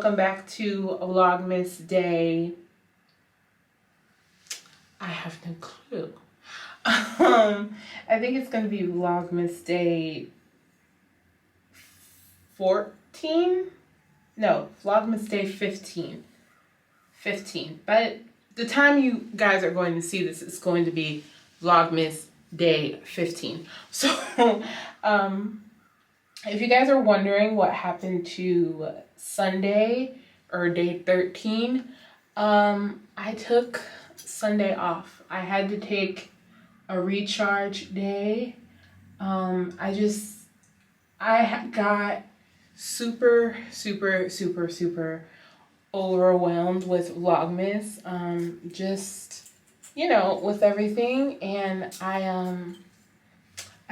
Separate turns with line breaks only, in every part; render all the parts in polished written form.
welcome back to Vlogmas Day. I have no clue. I think it's going to be Vlogmas Day 14? No, Vlogmas Day 15. 15. But the time you guys are going to see this is going to be Vlogmas Day 15. So, if you guys are wondering what happened to Sunday or day 13, I took Sunday off. I had to take a recharge day. I got super overwhelmed with Vlogmas. Just, you know, with everything. And I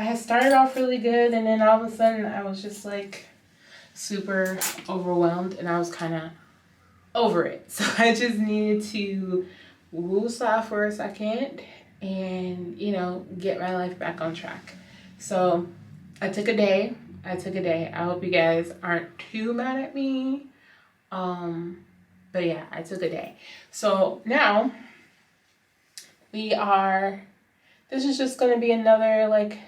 had started off really good, and then all of a sudden I was just like super overwhelmed, and I was kind of over it. So I just needed to woosah for a second and, you know, get my life back on track. So I took a day. I hope you guys aren't too mad at me. But yeah, I took a day. So now this is just going to be another like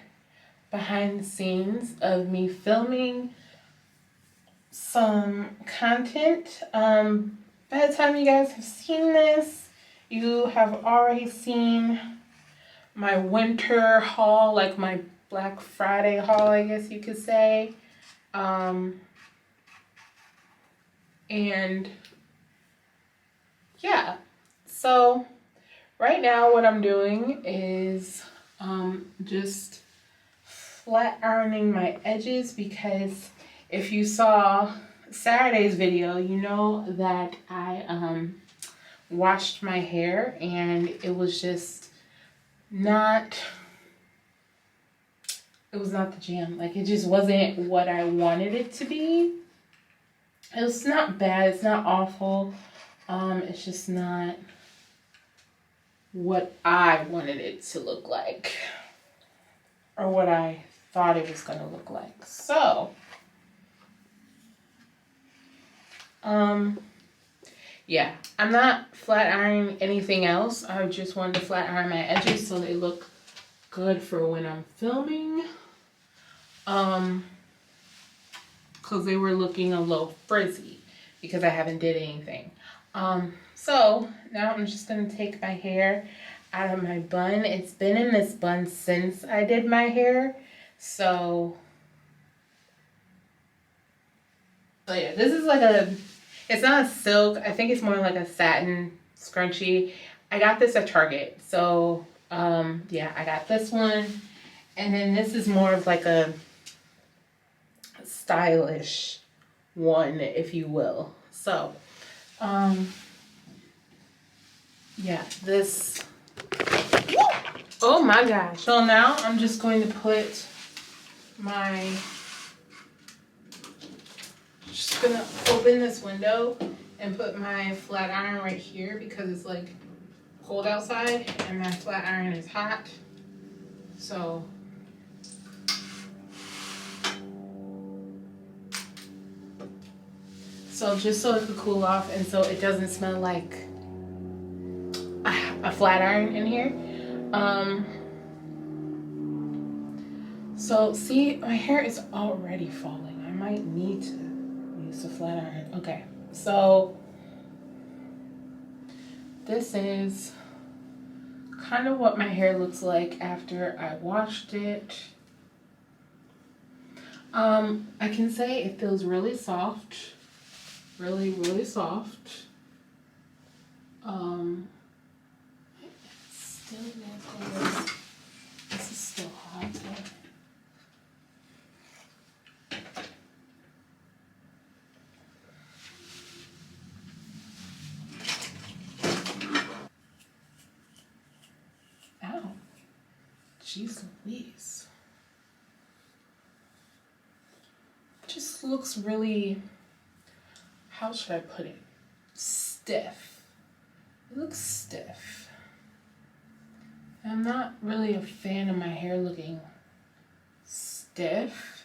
behind the scenes of me filming some content. By the time you guys have seen this, you have already seen my winter haul, like my Black Friday haul, I guess you could say. And yeah, so right now what I'm doing is just flat ironing my edges, because if you saw Saturday's video, you know that I washed my hair and it was just not the jam. Like, it just wasn't what I wanted it to be. It's not bad, it's not awful. It's just not what I wanted it to look like, or what I thought it was gonna look like. So yeah, I'm not flat ironing anything else. I just wanted to flat iron my edges so they look good for when I'm filming, because they were looking a little frizzy because I haven't did anything. So now I'm just gonna take my hair out of my bun. It's been in this bun since I did my hair. So yeah, this is like it's not a silk. I think it's more like a satin scrunchie. I got this at Target. So yeah, I got this one. And then this is more of like a stylish one, if you will. So yeah, this, oh my gosh. So now I'm just going to put just gonna open this window and put my flat iron right here, because it's like cold outside and my flat iron is hot. So just so it could cool off, and so it doesn't smell like a flat iron in here. So see, my hair is already falling. I might need to use a flat iron. Okay, so this is kind of what my hair looks like after I washed it. I can say it feels really soft, really soft. This is still hot. Ow. Jeez Louise. Just looks really, how should I put it? Stiff. It looks stiff. I'm not really a fan of my hair looking stiff.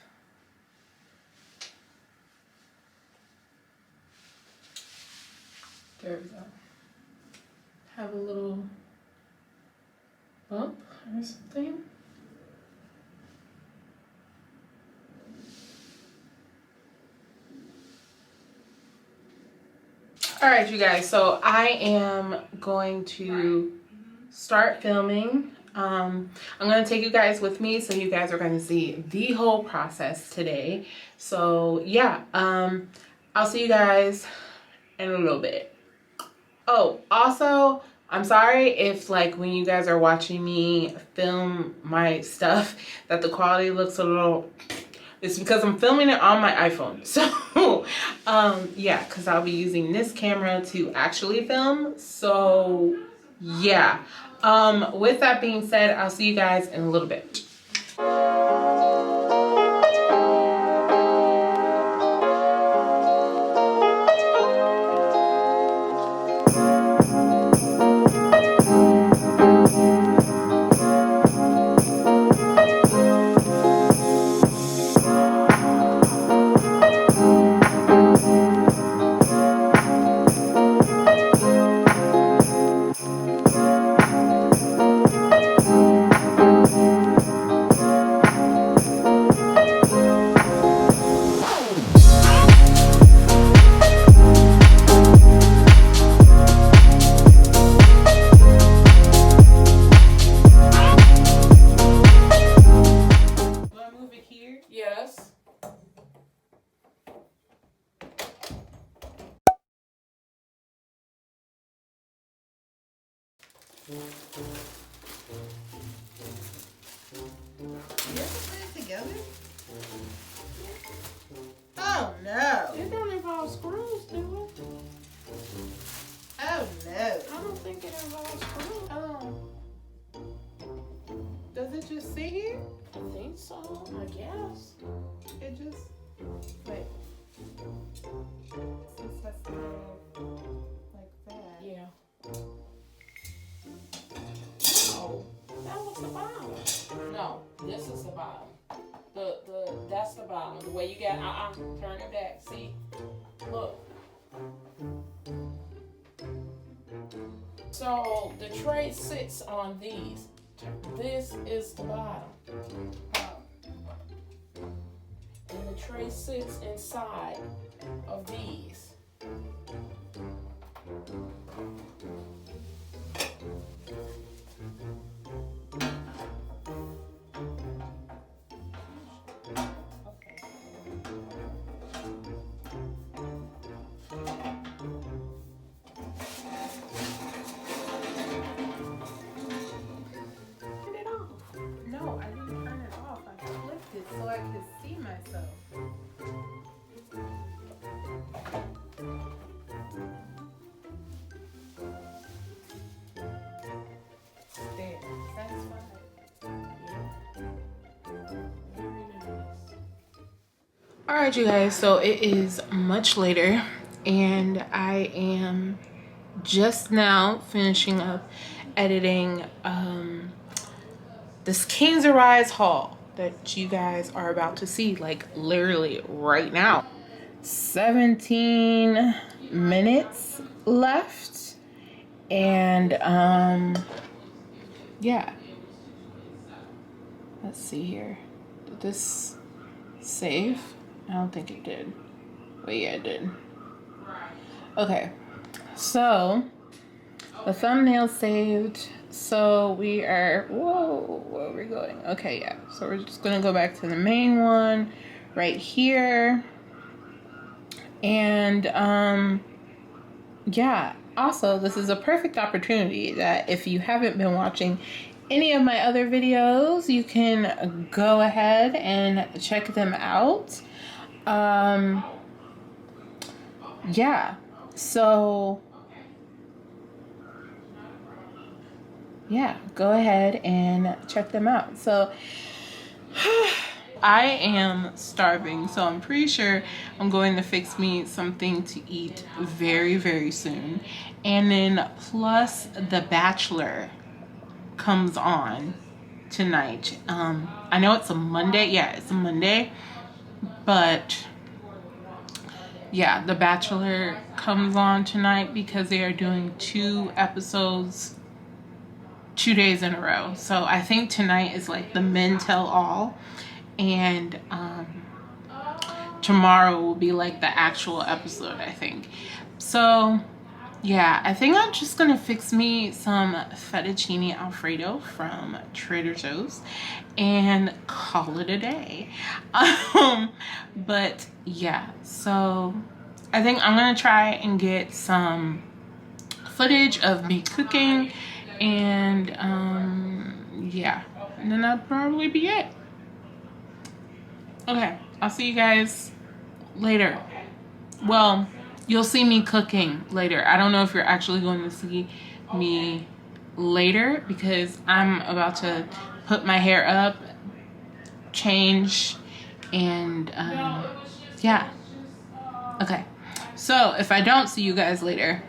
There we go. Have a little bump or something. All right, you guys, so I am going to start filming. I'm going to take you guys with me, so you guys are going to see the whole process today. So yeah, I'll see you guys in a little bit. Oh, also, I'm sorry if like when you guys are watching me film my stuff that the quality looks a little, it's because I'm filming it on my iPhone. So yeah, because I'll be using this camera to actually film. So yeah, with that being said, I'll see you guys in a little bit. Yes.
You ever put it together? Oh no!
It don't involve screws, do it?
Oh no!
I don't think it involves screws. Does it just sit here? I think so, I guess. It just, wait. This has to go like that. Yeah. No, that was the bottom. No, this is the bottom. That's the bottom. The way you got, turn it back. See? Look. So the tray sits on these. This is the bottom. And the tray sits inside of these. No, I didn't turn it off. I flipped it so I could see myself. There, satisfied. All right, you guys, so it is much later and I am just now finishing up editing this King's Arise haul that you guys are about to see, like literally right now. 17 minutes left, and yeah, let's see here. Did this save? I don't think it did. But yeah, it did. Okay, so the thumbnail saved. So we are, whoa, where are we going? Okay, yeah, so we're just gonna go back to the main one right here. And yeah, also this is a perfect opportunity that if you haven't been watching any of my other videos, you can go ahead and check them out. Yeah, so yeah, go ahead and check them out. So I am starving, so I'm pretty sure I'm going to fix me something to eat very, very soon. And then plus The Bachelor comes on tonight. I know it's a Monday. Yeah, it's a Monday. But yeah, The Bachelor comes on tonight because they are doing 2 episodes 2 days in a row. So I think tonight is like the men tell all, and tomorrow will be like the actual episode, I think. So yeah, I think I'm just gonna fix me some fettuccine alfredo from Trader Joe's and call it a day. But yeah, so I think I'm gonna try and get some footage of me cooking, and yeah, and then that'll probably be it. Okay, I'll see you guys later. Well, you'll see me cooking later. I don't know if you're actually going to see me later because I'm about to put my hair up, change, and yeah. Okay, so if I don't see you guys later,